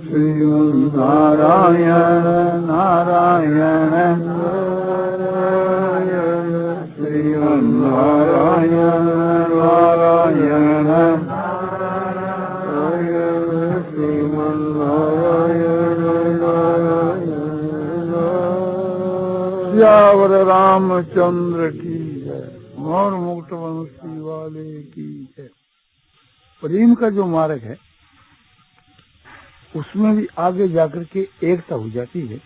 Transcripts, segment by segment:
श्रीमन्नारायण नारायण नारायण श्रीमन्नारायण नारायण नारायण श्रीमन्नारायण नारायण। सियावर रामचंद्र की है, मोर मुकुट वंशी वाले की है। प्रेम का जो मार्ग है उसमें भी आगे जाकर के एकता हो जाती है,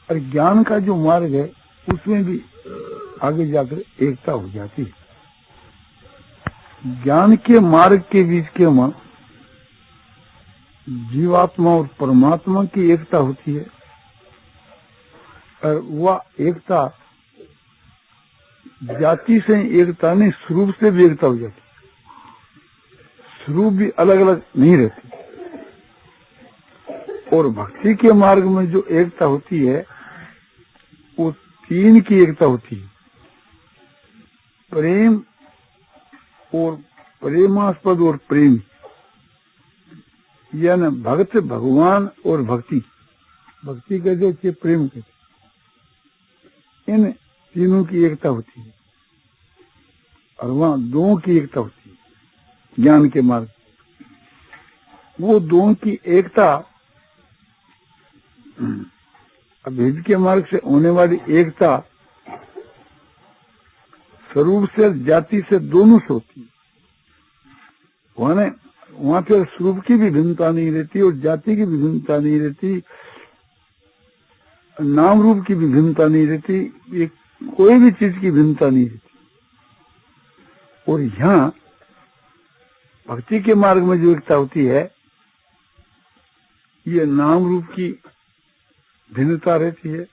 और ज्ञान का जो मार्ग है उसमें भी आगे जाकर एकता हो जाती है। ज्ञान के मार्ग के बीच के में जीवात्मा और परमात्मा की एकता होती है, और वह एकता जाति से एकता नहीं, स्वरूप से भी एकता हो जाती है। स्वरूप भी अलग अलग नहीं रहती। और भक्ति के मार्ग में जो एकता होती है वो तीन की एकता होती है, प्रेम और प्रेमास्पद और प्रेमी, यानी भक्त भगवान और भक्ति। भक्ति कहते थे, प्रेम कहते, इन तीनों की एकता होती है, और वहां दो की एकता होती है ज्ञान के मार्ग। वो दोनों की एकता अभेद के मार्ग से होने वाली एकता स्वरूप से जाति से दोनों से होती है। वहां पर स्वरूप की भी भिन्नता नहीं रहती और जाति की भी भिन्नता नहीं रहती, नाम रूप की भी भिन्नता नहीं रहती, ये कोई भी चीज की भिन्नता नहीं रहती। और यहाँ भक्ति के मार्ग में जो एकता होती है ये नाम रूप की भिन्नता रहती है।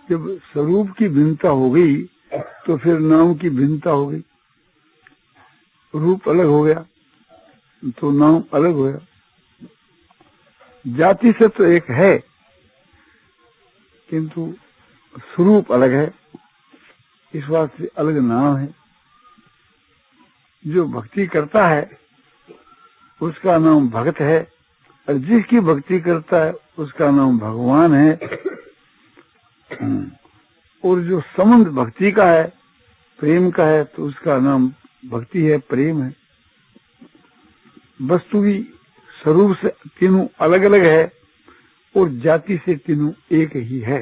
जब स्वरूप की भिन्नता हो गई तो फिर नाम की भिन्नता हो गई, रूप अलग हो गया तो नाम अलग हो गया। जाति से तो एक है किंतु स्वरूप अलग है, इस बात से अलग नाम है। जो भक्ति करता है उसका नाम भक्त है, और जिसकी भक्ति करता है उसका नाम भगवान है। और जो संबंध भक्ति का है, प्रेम का है, तो उसका नाम भक्ति है, प्रेम है। वस्तु भी स्वरूप से तीनों अलग अलग है और जाति से तीनों एक ही है।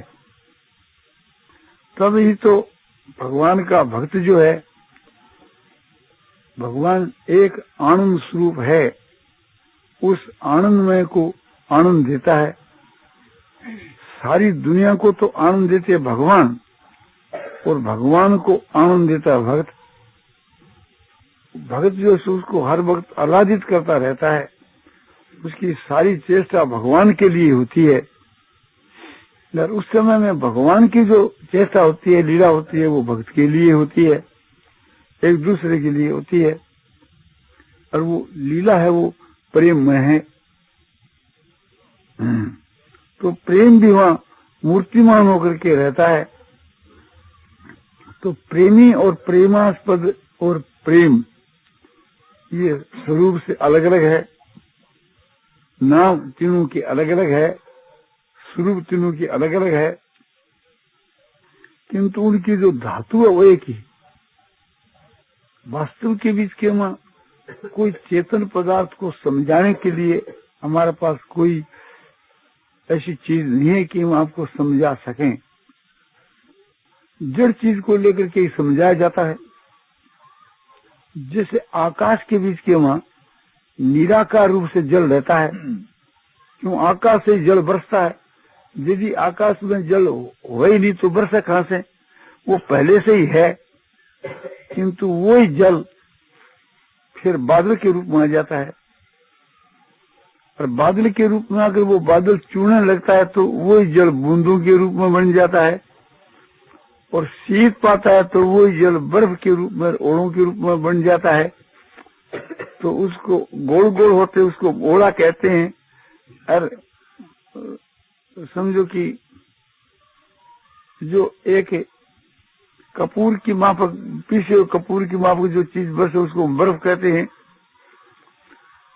तभी तो भगवान का भक्त जो है, भगवान एक आनंद स्वरूप है, उस आनंदमय को आनंद देता है। सारी दुनिया को तो आनंद देते हैं भगवान, और भगवान को आनंद देता है भक्त। भक्त जो है उसको हर वक्त आह्लादित करता रहता है, उसकी सारी चेष्टा भगवान के लिए होती है। और उस समय में भगवान की जो चेष्टा होती है, लीला होती है, वो भक्त के लिए होती है, एक दूसरे के लिए होती है। और वो लीला है वो प्रेम में है। तो प्रेम भी वहां मूर्तिमान होकर के रहता है। तो प्रेमी और प्रेमास्पद और प्रेम ये स्वरूप से अलग अलग है, नाम तीनों की अलग अलग है, स्वरूप तीनों की अलग अलग है, किंतु उनकी जो धातु है वो एक ही। वास्तव के बीच के में कोई चेतन पदार्थ को समझाने के लिए हमारे पास कोई ऐसी चीज नहीं है कि हम आपको समझा सकें। जड़ चीज को लेकर के ही समझाया जाता है। जैसे आकाश के बीच के वहां निराकार रूप से जल रहता है, क्यों आकाश से जल बरसता है। यदि आकाश में जल हो ही नहीं तो बरसे कहां से, वो पहले से ही है, किंतु वही जल फिर बादल के रूप में आ जाता है, और बादल के रूप में आकर वो बादल चूड़ने लगता है तो वही जल बूंदों के रूप में बन जाता है, और शीत पाता है तो वही जल बर्फ के रूप में, ओड़ों के रूप में बन जाता है। तो उसको गोल गोल होते उसको ओड़ा कहते हैं। और समझो कि जो एक कपूर की माफक, पीछे कपूर की माफक जो चीज बरसे उसको बर्फ कहते हैं।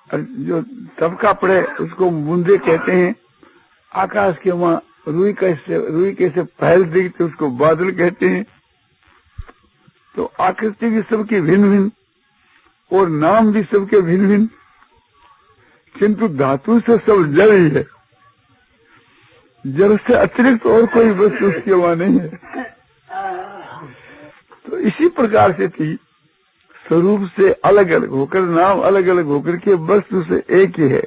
और जो तबका पड़े उसको बूंदे कहते हैं। आकाश के वहाँ रुई कैसे फैलती तो उसको बादल कहते हैं। तो आकृति भी सबकी भिन्न भिन्न और नाम भी सबके भिन्न भिन्न, किंतु धातु से सब जड़ ही है। जड़ से अतिरिक्त और कोई वस्तु उसके वहाँ नहीं है। तो इसी प्रकार से थी, स्वरूप से अलग अलग होकर, नाम अलग अलग होकर के वस्तु से एक ही है।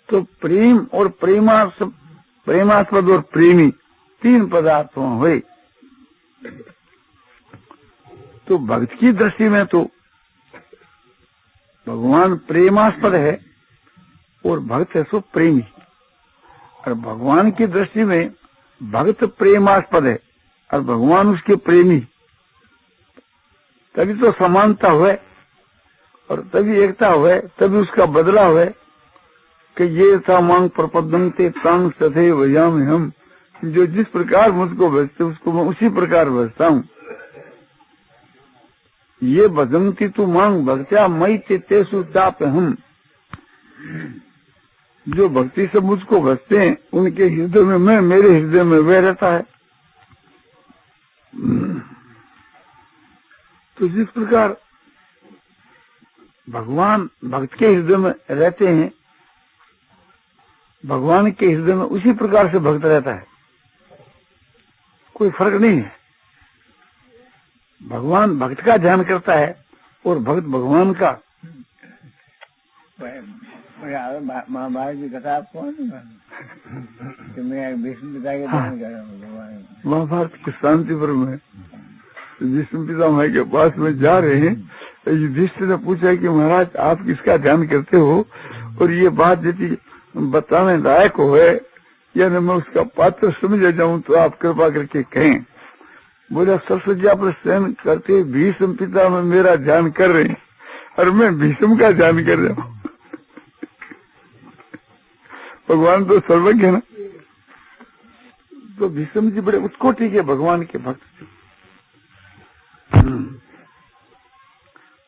तो प्रेम और प्रेमास्पद और प्रेमी तीन पदार्थ हुए। तो भक्त की दृष्टि में तो भगवान प्रेमास्पद है और भक्त है सो प्रेमी, और भगवान की दृष्टि में भक्त प्रेमास्पद है और भगवान उसके प्रेमी। तभी तो समानता हुए और तभी एकता हुए, तभी उसका बदला हुए कि ये था मांग प्रपदंते तांग सथे वजाम हम, जो जिस प्रकार मुझको भजते उसको मैं उसी प्रकार भजता हूँ। ये भजंती तू मांग भक्त्या मई तेसु ताप हम, जो भक्ति से मुझको भजते हैं उनके हृदय में मैं, मेरे हृदय में वह रहता है। तो जिस प्रकार भगवान भक्त के हृदय में रहते हैं, भगवान के हृदय में उसी प्रकार से भक्त रहता है, कोई फर्क नहीं है। भगवान भक्त का ध्यान करता है और भक्त भगवान का। महाभारत की कथा आप कौन कि मैं विष्णु पिता के ध्यान कर रहा हूँ भगवान। महाभारत के शांतिपुर में विष्णु पिता माई के पास में जा रहे हैं, युधिष्ठिर ने पूछा कि महाराज आप किसका ध्यान करते हो, और ये बात यदि बताने लायक हो है या न मैं उसका पात्र समझ जाऊं तो आप कृपा करके कहें। बोला सरस्वती पर शयन करते भीष्म पिता में मेरा ध्यान कर रहे हैं और मैं भीष्म का ध्यान कर रहा हूँ। भगवान तो सर्वज्ञ है ना। तो भीष्म जी बड़े उत्कोटि के भगवान के भक्त थे।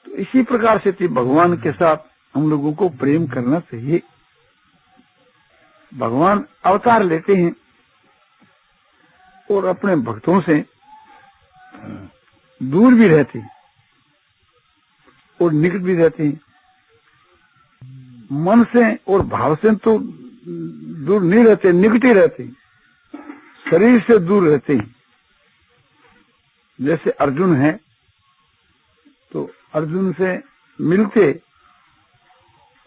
तो इसी प्रकार से थी, भगवान के साथ हम लोगों को प्रेम करना चाहिए। भगवान अवतार लेते हैं और अपने भक्तों से दूर भी रहते हैं और निकट भी रहते हैं। मन से और भाव से तो दूर नहीं रहते, निकट ही रहते हैं, शरीर से दूर रहते हैं। जैसे अर्जुन है तो अर्जुन से मिलते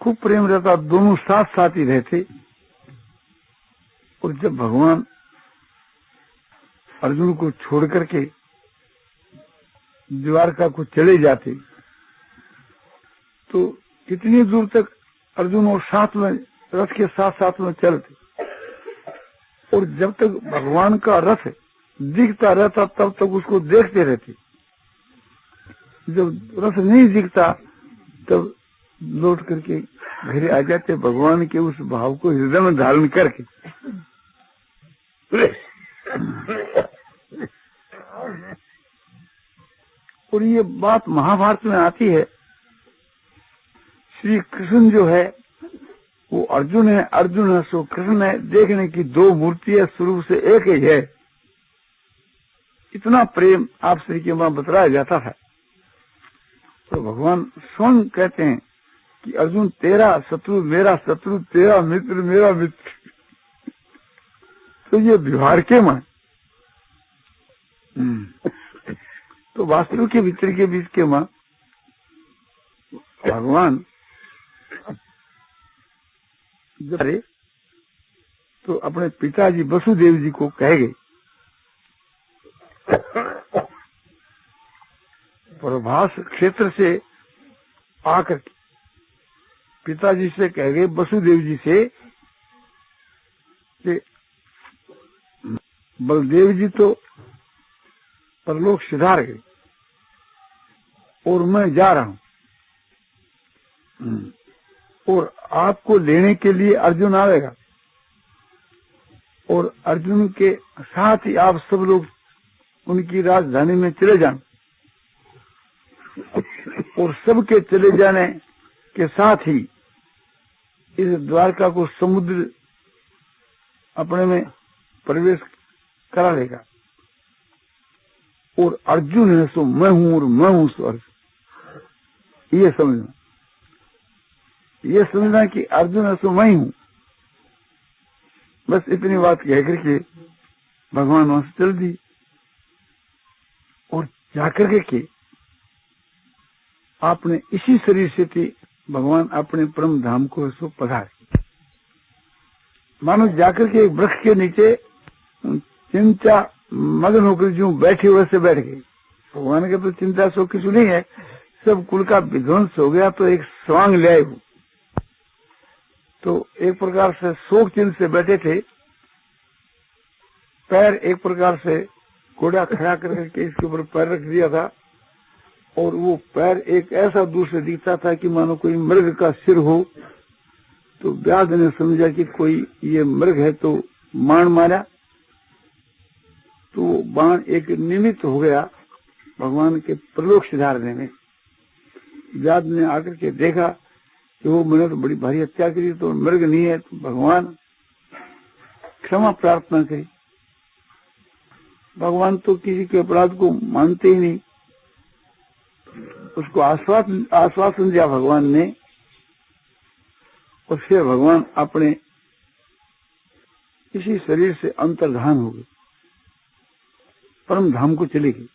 खूब प्रेम रहता, दोनों साथ साथ ही रहते। और जब भगवान अर्जुन को छोड़ करके द्वारका को चले जाते तो कितनी दूर तक अर्जुन और साथ में रथ के साथ साथ में चलते, और जब तक भगवान का रथ दिखता रहता तब तक उसको देखते रहते। जब रथ नहीं दिखता तब लौट करके घर आ जाते, भगवान के उस भाव को हृदय में धारण करके। और ये बात महाभारत में आती है। श्री कृष्ण जो है वो अर्जुन है, अर्जुन है सो कृष्ण है, देखने की दो मूर्तियां स्वरूप से एक ही है। इतना प्रेम आप श्री के वहां बतलाया जाता है। तो भगवान स्वयं कहते हैं कि अर्जुन तेरा शत्रु मेरा शत्रु, तेरा मित्र मेरा मित्र। तो ये व्यवहार के मन, तो वास्तव के मित्र के बीच के मां भगवान जब तो अपने पिताजी वसुदेव जी को कह गए, प्रभास क्षेत्र से आकर पिताजी से कह गए वसुदेव जी से कि बलदेव जी तो परलोक सिधार गए और मैं जा रहा हूं, और आपको लेने के लिए अर्जुन आएगा, और अर्जुन के साथ ही आप सब लोग उनकी राजधानी में चले जाना। और सबके चले जाने के साथ ही इस द्वारका को समुद्र अपने में प्रवेश करा लेगा। और अर्जुन है सो मैं हूं और मैं हूं सो अर्जुन। ये समझना कि अर्जुन है सो मैं ही हूं। बस इतनी बात कह करके भगवान वहां से चल दी और जाकर के आपने इसी शरीर से थी भगवान अपने परम धाम को सो पधार। मानो जाकर के एक वृक्ष के नीचे चिंता मगन होकर जो बैठे वैसे बैठ गए। भगवान के तो चिंता सो कुछ नहीं है, सब कुल का विध्वंस हो गया तो एक स्वांग ले आए। तो एक प्रकार से शोक चिन्ह से बैठे थे, पैर एक प्रकार से घोड़ा खड़ा करके इसके ऊपर पैर रख दिया था और वो पैर एक ऐसा दूर से दिखता था कि मानो कोई मृग का सिर हो। तो व्यास ने समझा कि कोई ये मृग है तो बाण मारा, तो बाण एक निमित्त हो गया भगवान के प्रलोक सिधारने में। व्यास ने आकर के देखा कि वो मैंने तो बड़ी भारी हत्या करी, तो मृग नहीं है। तो भगवान क्षमा प्रार्थना करी। भगवान तो किसी के अपराध को मानते ही नहीं। उसको आश्वासन दिया भगवान ने और फिर भगवान अपने इसी शरीर से अंतर्धान हो गए, परम धाम को चले गए।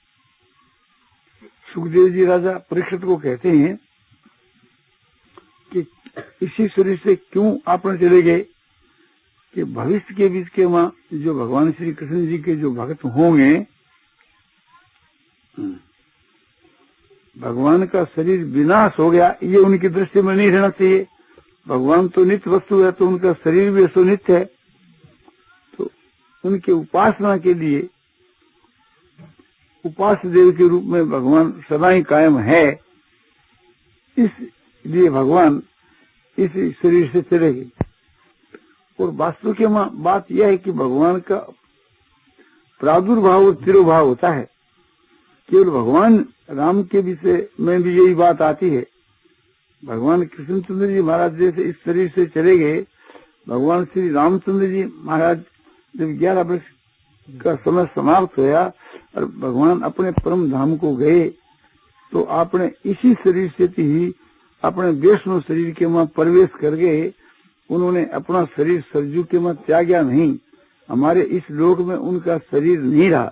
सुखदेव जी राजा परीक्षित को कहते हैं कि इसी शरीर से क्यों आपने चले गए कि भविष्य के बीच के वहां जो भगवान श्री कृष्ण जी के जो भक्त होंगे, भगवान का शरीर विनाश हो गया ये उनकी दृष्टि में नहीं रहना चाहिए। भगवान तो नित्य वस्तु है तो उनका शरीर भी सो नित्य है। तो उनके उपासना के लिए उपास्य देव के रूप में भगवान सदा ही कायम है। इसलिए भगवान इस शरीर से चले गए। और वास्तव की बात यह है कि भगवान का प्रादुर्भाव और तिरोभाव होता है। केवल भगवान राम के विषय में भी यही बात आती है। भगवान कृष्णचंद्र जी महाराज जैसे इस शरीर से चले गए, भगवान श्री रामचंद्र जी महाराज जब 11 वर्ष का समय समाप्त होया और भगवान अपने परम धाम को गए, तो आपने इसी शरीर से ही अपने वैष्णव शरीर के वहां प्रवेश कर गए। उन्होंने अपना शरीर सरजू के वहां त्यागा नहीं। हमारे इस लोक में उनका शरीर नहीं रहा।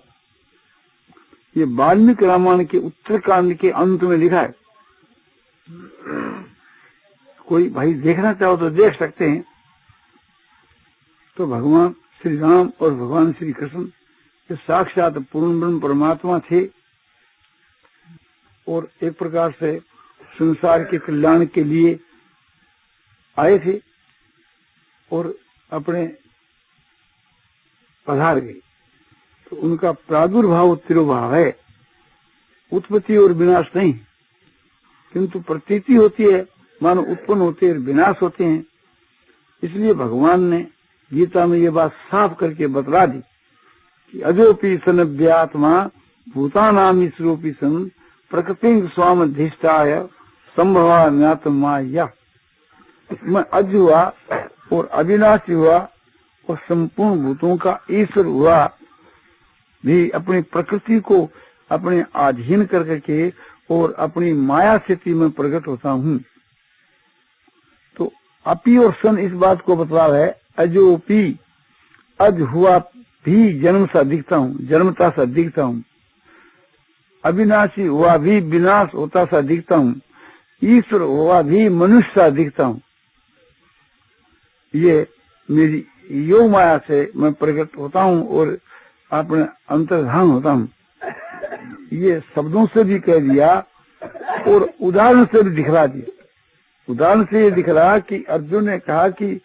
ये वाल्मीकि रामायण के उत्तरकांड के अंत में लिखा है। कोई भाई देखना चाहो तो देख सकते हैं। तो भगवान श्री राम और भगवान श्री कृष्ण ये साक्षात पूर्ण ब्रह्म परमात्मा थे और एक प्रकार से संसार के कल्याण के लिए आए थे और अपने पधार गए। तो उनका प्रादुर्भाव तिरोभाव है, उत्पत्ति और विनाश नहीं, किंतु प्रतीति होती है, मानो उत्पन्न होते हैं विनाश होते हैं। इसलिए भगवान ने गीता में ये बात साफ करके बतला दी कि अजोपि सन व्यात्मा भूतानाम ईश्वरोपि सन प्रकृति स्वामधिष्ठाय संभवा ज्ञातमाया। मैं अज हुआ और अविनाशी हुआ और संपूर्ण भूतों का ईश्वर हुआ भी अपनी प्रकृति को अपने अधीन करके और अपनी माया स्थिति में प्रकट होता हूँ। तो अपी और सन इस बात को बतला है। अजोपी अज हुआ भी जन्म सा दिखता हूँ, जन्मता सा दिखता हूँ। अविनाशी हुआ भी विनाश होता सा दिखता हूँ। ईश्वर हुआ भी मनुष्य सा दिखता हूँ। ये मेरी योग माया से मैं प्रकट होता हूँ और अपने अंतर्धान होता हूँ। ये शब्दों से भी कह दिया और उदाहरण से भी दिखला दिया। उदाहरण से ये दिखला कि अर्जुन ने कहा कि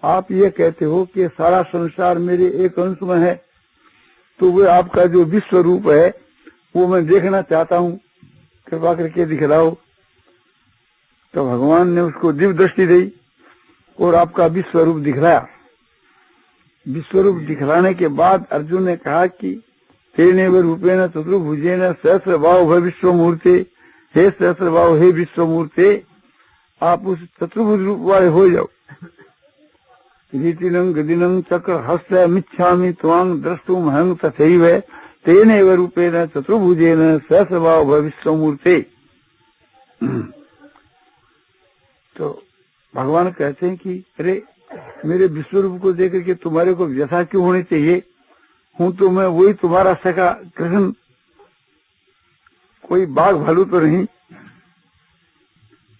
आप ये कहते हो कि सारा संसार मेरे एक अंश में है, तो वो आपका जो विश्व रूप है वो मैं देखना चाहता हूँ, कृपा करके दिखलाओ। तो भगवान ने उसको दिव्य दृष्टि दी और आपका विश्व रूप दिखलाया। विश्व रूप दिखलाने के बाद अर्जुन ने कहा कि तेने व रूपेण चतुर्भुजेन सहस्र भाव भविष्य मूर्ति हे सहस्रभाव, हे विश्वमूर्ते, आप उस चतुर्भुज रूप वाले हो जाओ। रीतिनं गदिनं चक्र हस्त मिच्छामि त्वां द्रष्टुम हंग तथैव तेनैव रूपेण चतुर्भुजेन सहस्रभाव विश्वमूर्ते। तो भगवान कहते हैं कि अरे मेरे विश्व रूप को देख के तुम्हारे को व्यथा क्यों होनी चाहिए? हूं तो मैं वही तुम्हारा सखा कृष्ण, कोई बाघ भालू तो नहीं।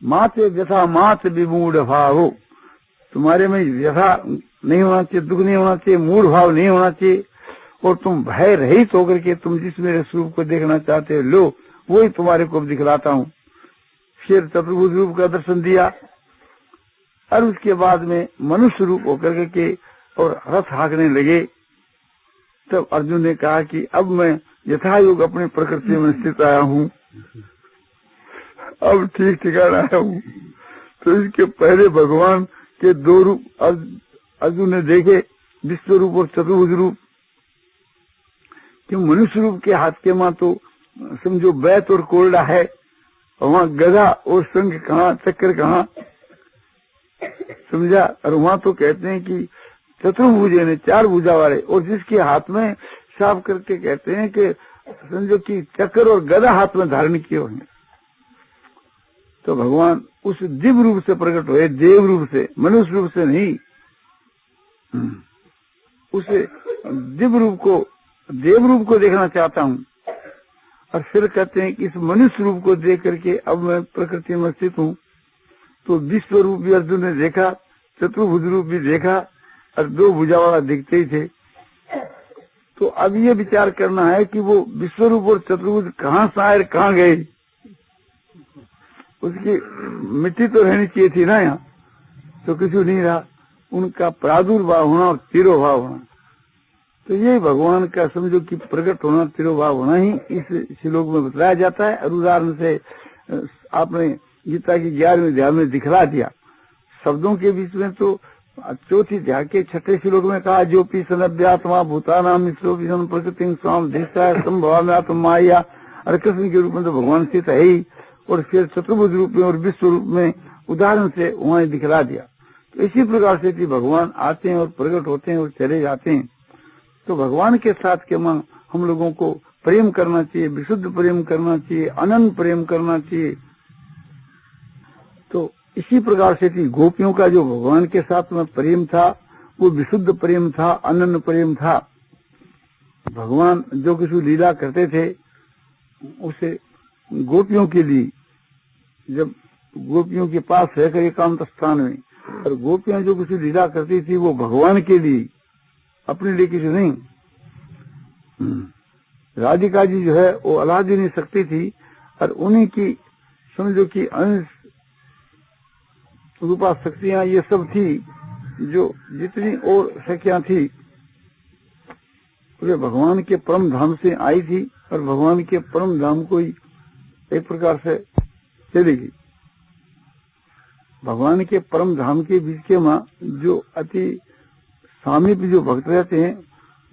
मात व्यथा मात विमूढ़ भाव, तुम्हारे में व्यथा नहीं होना चाहिए, दुख नहीं होना चाहिए, मूढ़ भाव नहीं होना चाहिए, और तुम भय रहित होकर के तुम जिस मेरे स्वरूप को देखना चाहते हो, लो वही तुम्हारे को दिखलाता हूँ। फिर चतुर्भुज रूप का दर्शन दिया और उसके बाद में मनुष्य रूप होकर के और रथ हाँकने लगे। तब अर्जुन ने कहा कि अब मैं यथायोग अपनी प्रकृति में स्थित आया हूँ, अब ठीक ठिकाना आया हूँ। तो इसके पहले भगवान के दो रूप अर्जुन ने देखे, विश्व रूप और चतुर्भुज रूप। क्यों मनुष्य रूप के हाथ के मां तो समझो बैत और कोल्डा है, वहाँ गधा और शंख कहाँ, चक्र कहाँ, समझा। और वहाँ तो कहते हैं कि चतुर्भुजे ने, चार भुजा वाले, और जिसके हाथ में साफ करके कहते हैं कि समझो कि चक्र और गदा हाथ में धारण किए हुए। तो भगवान उस दिव्य रूप से प्रकट हुए, देव रूप से, मनुष्य रूप से नहीं। उसे दिव्य रूप को, देव रूप को देखना चाहता हूँ। और फिर कहते हैं कि इस मनुष्य रूप को देख करके अब मैं प्रकृति में स्थित हूँ। तो विश्व रूप भी अर्जुन ने देखा, चतुर्भुज रूप भी देखा, और दो भुजा वाला दिखते ही थे। तो अब ये विचार करना है कि वो विश्व रूप और चतुर्भुज कहाँ से आए, कहाँ गए। उसकी मिट्टी तो रहनी चाहिए थी ना यहाँ, तो कुछ नहीं रहा। उनका प्रादुर्भाव होना और तिरोभाव होना, तो ये भगवान का समझो कि प्रकट होना, तिरोभाव होना ही इस श्लोक में बताया जाता है। और उदाहरण से आपने गीता की 11वें अध्याय में दिखला दिया। शब्दों के बीच में तो चौथी अध्याय के 6ठे श्लोक में कहा, जो पी सनभ्यात्मा भूतानाम प्रकृति स्वाम देशा संभवाम्यात्म माया। और कृष्ण के रूप में तो भगवान स्थित है ही, और फिर चतुर्भुज रूप में और विश्व रूप में उदाहरण से वहाँ दिखला दिया। तो इसी प्रकार से कि भगवान आते हैं और प्रकट होते हैं और चले जाते हैं। तो भगवान के साथ के मां हम लोगों को प्रेम करना चाहिए, विशुद्ध प्रेम करना चाहिए, अनंत प्रेम करना चाहिए। तो इसी प्रकार से कि गोपियों का जो भगवान के साथ में प्रेम था वो विशुद्ध प्रेम था, अनन्य प्रेम था। भगवान जो कुछ लीला करते थे उसे गोपियों के लिए, जब गोपियों के पास रहकर एकांत स्थान में, और गोपियां जो कुछ लीला करती थी वो भगवान के लिए, अपने लिए किसी नहीं। राधिका जी जो है वो अलादीन शक्ति थी, और उन्हीं की समझो कि अंश रूपा शक्तियां ये सब थी। जो जितनी और शक्तियां थी वे भगवान के परम धाम से आई थी, और भगवान के परम धाम को ही एक प्रकार से चलेगी। भगवान के परम धाम के बीच के मां जो अति सामीप्य जो भक्त रहते हैं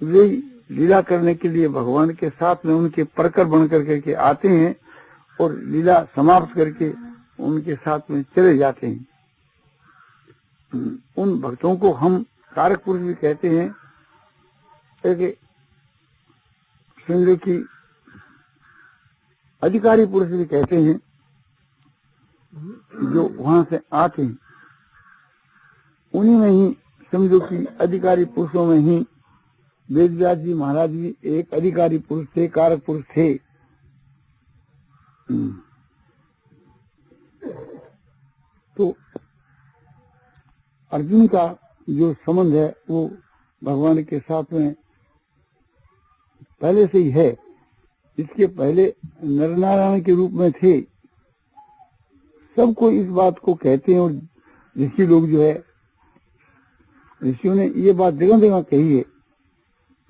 वे लीला करने के लिए भगवान के साथ में उनके परकर बन करके आते हैं, और लीला समाप्त करके उनके साथ में चले जाते हैं। उन भक्तों को हम कारक पुरुष भी कहते हैं, एक समझो कि अधिकारी पुरुष भी कहते हैं, जो वहां से आते हैं। उन्हीं में ही समझो कि अधिकारी पुरुषों में ही वेदव्यास जी महाराज जी एक अधिकारी पुरुष थे, कारक पुरुष थे। तो अर्जुन का जो संबंध है वो भगवान के साथ में पहले से ही है। इसके पहले नरनारायण के रूप में थे। सबको इस बात को कहते हैं, और ऋषि लोग जो है, ऋषियों ने ये बात जगह जगह कही है।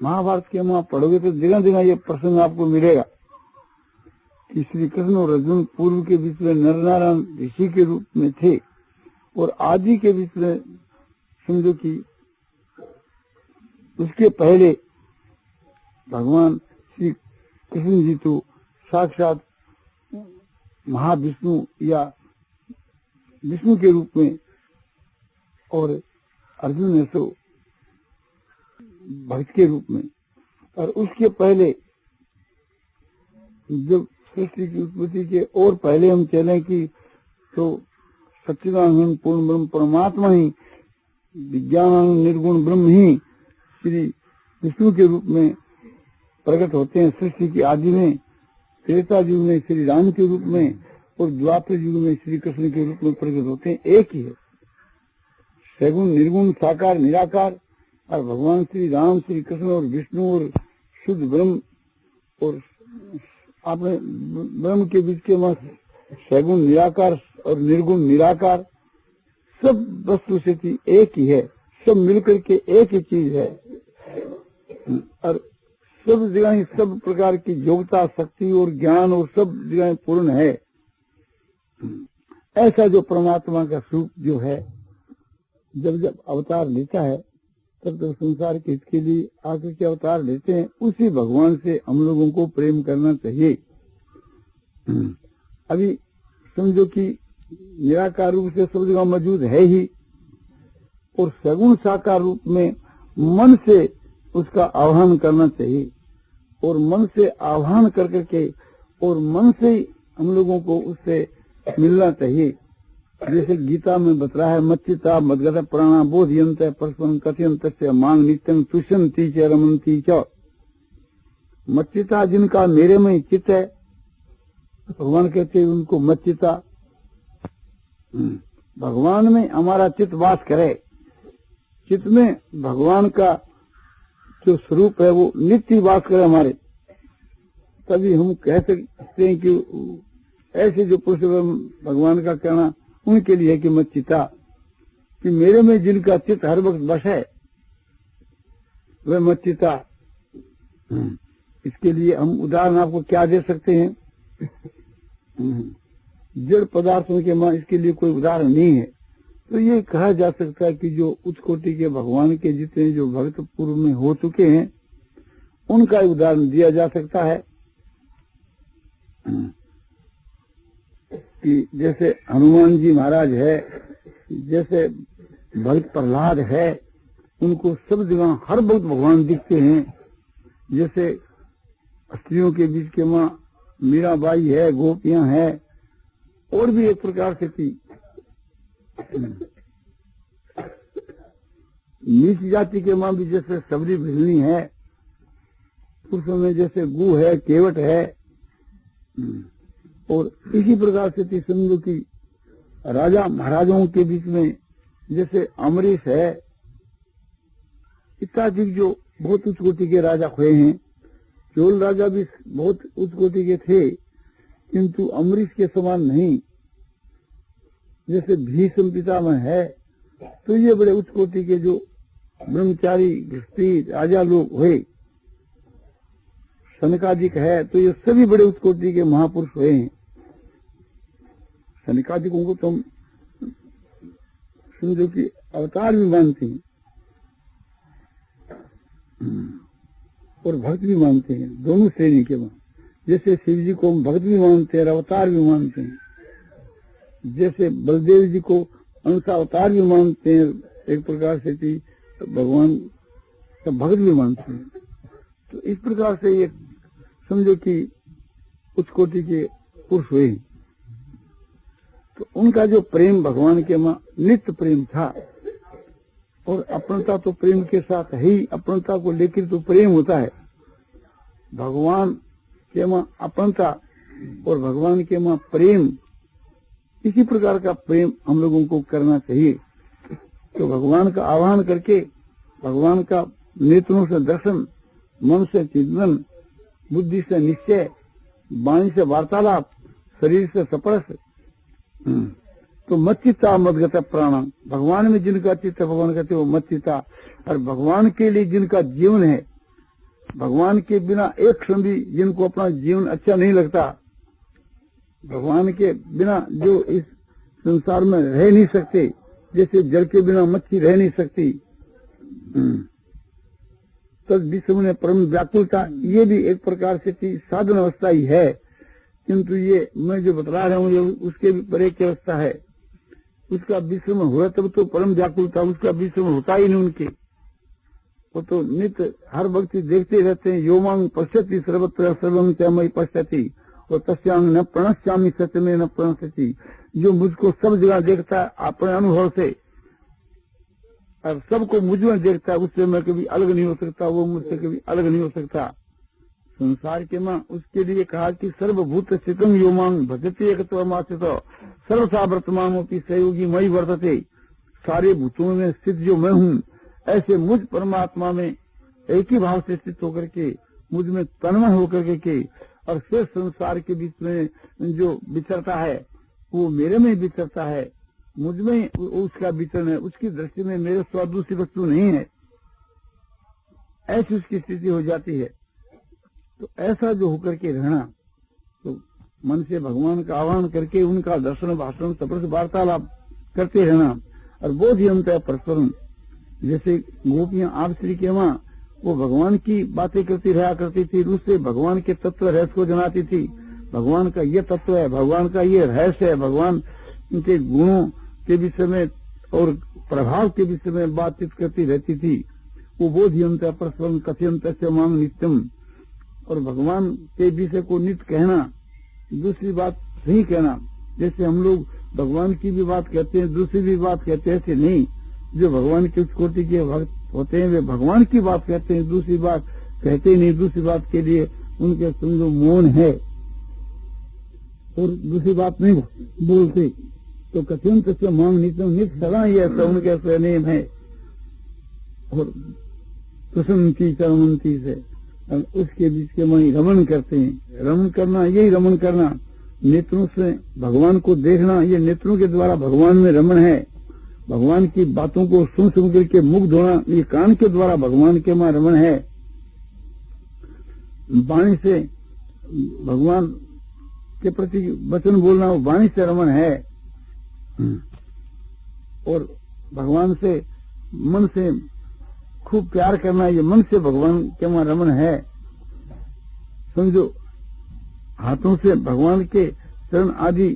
महाभारत के वहां पढ़ोगे तो जगह जगह ये प्रसंग आपको मिलेगा कि श्री कृष्ण और अर्जुन पूर्व के बीच में नरनारायण ऋषि के रूप में थे, और आदि के बीच में समझो कि उसके पहले भगवान श्री कृष्ण जी तो साक्षात महाविष्णु या विष्णु के रूप में, और अर्जुन है सो भक्त के रूप में। और उसके पहले जब सृष्टि की उत्पत्ति के और पहले हम चलें कि तो सच्चिदानंद पूर्ण ब्रह्म परमात्मा ही, विज्ञानानंद निर्गुण ब्रह्म ही श्री विष्णु के रूप में प्रकट होते हैं सृष्टि की आदि में। त्रेता युग में श्री राम के रूप में और द्वापर युग में श्री कृष्ण के रूप में प्रकट होते हैं। एक ही है, सगुण निर्गुण साकार निराकार। और भगवान श्री राम श्री कृष्ण और विष्णु और शुद्ध ब्रह्म और आपने ब्रह्म के बीच के सगुण निराकार और निर्गुण निराकार सब वस्तु से एक ही है, सब मिलकर के एक ही चीज है। और सब जगह सब प्रकार की योग्यता शक्ति और ज्ञान और सब जगह पूर्ण है। ऐसा जो परमात्मा का स्वरूप जो है, जब जब अवतार लेता है तब तो संसार के हित के लिए आकर के अवतार लेते हैं। उसी भगवान से हम लोगों को प्रेम करना चाहिए। अभी समझो कि निराकार रूप से सब जगह मौजूद है ही, और सगुण साकार रूप में मन से उसका आह्वान करना चाहिए, और मन से आह्वान कर करके और मन से ही हम लोगों को उससे मिलना चाहिए। जैसे गीता में बता है, मच्चिता मदगत प्राणा बोधयंत परस्परम कथयंत से मांग नित्यं तुष्यंती च रमन्ती च। मच्चिता जिनका मेरे में चित्त है, भगवान कहते हैं उनको मच्चिता। भगवान में हमारा चित्त वास करे, चित्त में भगवान का जो स्वरूप है वो नित्य वास करे हमारे, तभी हम कह सकते हैं कि ऐसे जो पुरुष भगवान का कहना उनके लिए है कि मच्चिता, कि मेरे में जिनका चित्त हर वक्त बस है वह मच्चिता। इसके लिए हम उदाहरण आपको क्या दे सकते हैं? जड़ पदार्थों के मां इसके लिए कोई उदाहरण नहीं है। तो ये कहा जा सकता है कि जो उच्च कोटि के भगवान के जितने जो भक्त पूर्व में हो चुके हैं उनका उदाहरण दिया जा सकता है। कि जैसे हनुमान जी महाराज है, जैसे भक्त प्रहलाद है, उनको सब जगह हर वक्त भगवान दिखते हैं। जैसे स्त्रियों के बीच के माँ मीराबाई है, गोपियां है, और भी एक प्रकार से थी। नीच जाति के माँ भी जैसे सबरी भिजनी है, पुरुषों में जैसे गु है, केवट है, और इसी प्रकार से थी समझो कि राजा महाराजाओं के बीच में जैसे अमरीश है, इत्यादि जो बहुत उच्च कोटि के राजा हुए हैं। चोल राजा भी बहुत उच्च कोटि के थे, किंतु अमरीश के समान नहीं। जैसे भीष्म पितामह है, तो ये बड़े उच्च कोटि के जो ब्रह्मचारी गृहस्थी राजा लोग हुए। सनकादिक है, तो ये सभी बड़े उच्च कोटि के महापुरुष हुए हैं। सनकादिकों को तुम समझो कि अवतार भी मानते हैं और भक्त भी मानते हैं, दोनों श्रेणी के मान। जैसे शिव जी को भक्त भी मानते हैं, अवतार भी मानते हैं। जैसे बलदेव जी को अंश अवतार भी मानते हैं, एक प्रकार से कि भगवान का भक्त भी मानते हैं। तो इस प्रकार से ये समझो कि उच्च कोटि के पुरुष हुए। तो उनका जो प्रेम भगवान के मां नित्य प्रेम था, और अपनता तो प्रेम के साथ ही, अपनता को लेकर तो प्रेम होता है। भगवान के मां अपनता और भगवान के मां प्रेम, इसी प्रकार का प्रेम हम लोगों को करना चाहिए। तो भगवान का आह्वान करके, भगवान का नेत्रों से दर्शन, मन से चिंतन, बुद्धि से निश्चय, वाणी से वार्तालाप, शरीर से स्पर्श, तो मच्चिता मदगत प्राणा। भगवान में जिनका चित्त है, भगवान कहते वो मच्चिता। और भगवान के लिए जिनका जीवन है, भगवान के बिना एक क्षण भी जिनको अपना जीवन अच्छा नहीं लगता, भगवान के बिना जो इस संसार में रह नहीं सकते, जैसे जल के बिना मच्छी रह नहीं सकती, तद विश्व में परम व्याकुलता, ये भी एक प्रकार से साधन अवस्था ही है। किंतु ये मैं जो बतला रहा हूँ ये उसके भी परे की अवस्था है। उसका विश्रम हुआ तब तो परम व्याकुल था, उसका विश्रम होता ही नहीं उनके। वो तो नित्य हर वक्त देखते रहते हैं। यो मांग पश्यति सर्वत्र सर्वं च मयि पश्यति और तस्यांग न प्रणश्यामि सत्य में न प्रणश्यति। जो मुझको सब जगह देखता है अपने अनुभव से और सबको मुझ में देखता है, उससे मैं कभी अलग नहीं हो सकता, वो मुझसे कभी अलग नहीं हो सकता। संसार के मां उसके लिए कहा कि सर्वभूत स्थितम यो मांग भजते एकत्वमाश्रित सर्वथा वर्तमान होती सहयोगी मई वर्तते। सारे भूतों में स्थित जो मैं हूँ, ऐसे मुझ परमात्मा में एक ही भाव से स्थित होकर के, मुझ में तन्मय होकर के और फिर संसार के बीच में जो विचरता है वो मेरे में विचरता है, मुझ में उसका विचरण है। उसकी दृष्टि में मेरे स्वादूसी वस्तु नहीं है, ऐसी उसकी स्थिति हो जाती है। तो ऐसा जो होकर के रहना, तो मन से भगवान का आह्वान करके उनका दर्शन भाषण सप्रस वार्तालाप करते रहना और बोधियंत परस्परम। जैसे गोपियां आप श्री के वहां वो भगवान की बातें करती रहा करती थी, उससे भगवान के तत्व रहस्य को जनाती थी। भगवान का ये तत्व है, भगवान का ये रहस्य है, भगवान के गुणों के विषय में और प्रभाव के विषय में बातचीत करती रहती थी। वो बोधियंत परस्परम कथयंत से मांग नित्यम। और भगवान के विषय को नित्य कहना, दूसरी बात नहीं कहना। जैसे हम लोग भगवान की भी बात कहते हैं, दूसरी भी बात कहते हैं, ऐसे नहीं। जो भगवान के उस कोटि के भक्त होते हैं वे भगवान की बात कहते हैं, दूसरी बात कहते ही नहीं। दूसरी बात के लिए उनके समझो मौन है और दूसरी बात नहीं बोलते। तो कथयंत से मांग नित्य सदा ही ऐसा उनके स्वयं है। और प्रसन्नति चरमंती से उसके बीच के वही रमन करते हैं। रमन करना, यही रमन करना, नेत्रों से भगवान को देखना, ये नेत्रों के द्वारा भगवान में रमन है। भगवान की बातों को सुन सुन करके मुग्ध होना, ये कान के द्वारा भगवान के वहां रमन है। वाणी से भगवान के प्रति वचन बोलना, वो वाणी से रमन है। और भगवान से मन से खूब प्यार करना, ये मन से भगवान के वहां रमन है। समझो, हाथों से भगवान के चरण आदि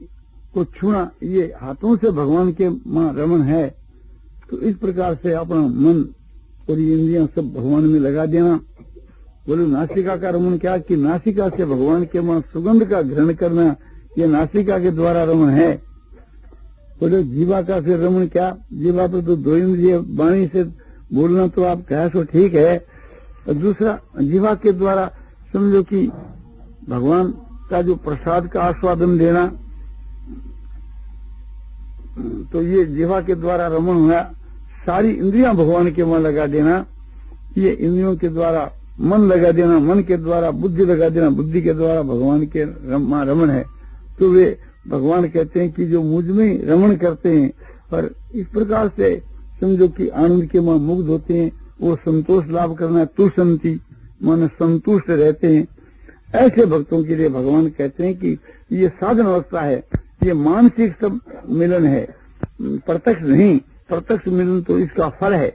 को छूना, ये हाथों से भगवान के वहां रमन है। तो इस प्रकार से अपना मन और ये इंद्रियां सब भगवान में लगा देना। बोलो नासिका का रमन क्या, कि नासिका से भगवान के वहां सुगंध का ग्रहण करना, ये नासिका के द्वारा रमन है। बोलो जीवा का फिर रमन क्या, जीवा पर तो दो इंद्रिय, वाणी से बोलना तो आप कह सो ठीक है, और दूसरा जीवा के द्वारा समझो कि भगवान का जो प्रसाद का आस्वादन देना, तो ये जीवा के द्वारा रमन हुआ। सारी इंद्रियां भगवान के वहां लगा देना, ये इंद्रियों के द्वारा मन लगा देना, मन के द्वारा बुद्धि लगा देना, बुद्धि के द्वारा भगवान के रमन है। तो वे भगवान कहते हैं कि जो मुझ में रमन करते हैं और इस प्रकार से समझो कि आनंद के वहां मुग्ध होते हैं, वो संतोष लाभ करना, तुषंती माने संतुष्ट रहते हैं। ऐसे भक्तों के लिए भगवान कहते हैं कि ये साधन अवस्था है, ये मानसिक सब मिलन है, प्रत्यक्ष नहीं। प्रत्यक्ष मिलन तो इसका फल है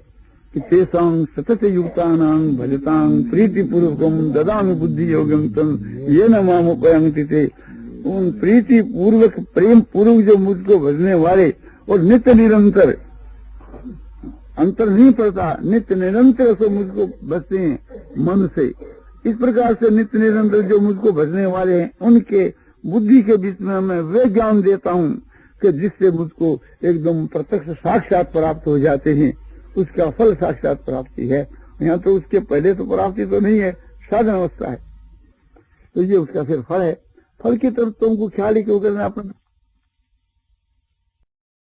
कि तेसांग सतत युक्तानां भजतांग प्रीति पूर्वकम ददामि बुद्धि योगम तम ये न मामुपयंति ते। उन प्रीति पूर्वक प्रेम पूर्वक जो मुझको भजने वाले और नित्य निरंतर, अंतर नहीं पड़ता, नित्य निरंतर से मुझको भजते हैं मन से। इस प्रकार से नित्य निरंतर जो मुझको भजने वाले हैं, उनके बुद्धि के बीच में मैं वे ज्ञान देता हूँ कि जिससे मुझको एकदम प्रत्यक्ष साक्षात प्राप्त हो जाते हैं। उसका फल साक्षात प्राप्ति है। यहाँ तो उसके पहले तो प्राप्ति तो नहीं है, साधन अवस्था है। तो ये उसका फिर फल है। फल की तरफ तुमको ख्याल ही क्यों करना अपना।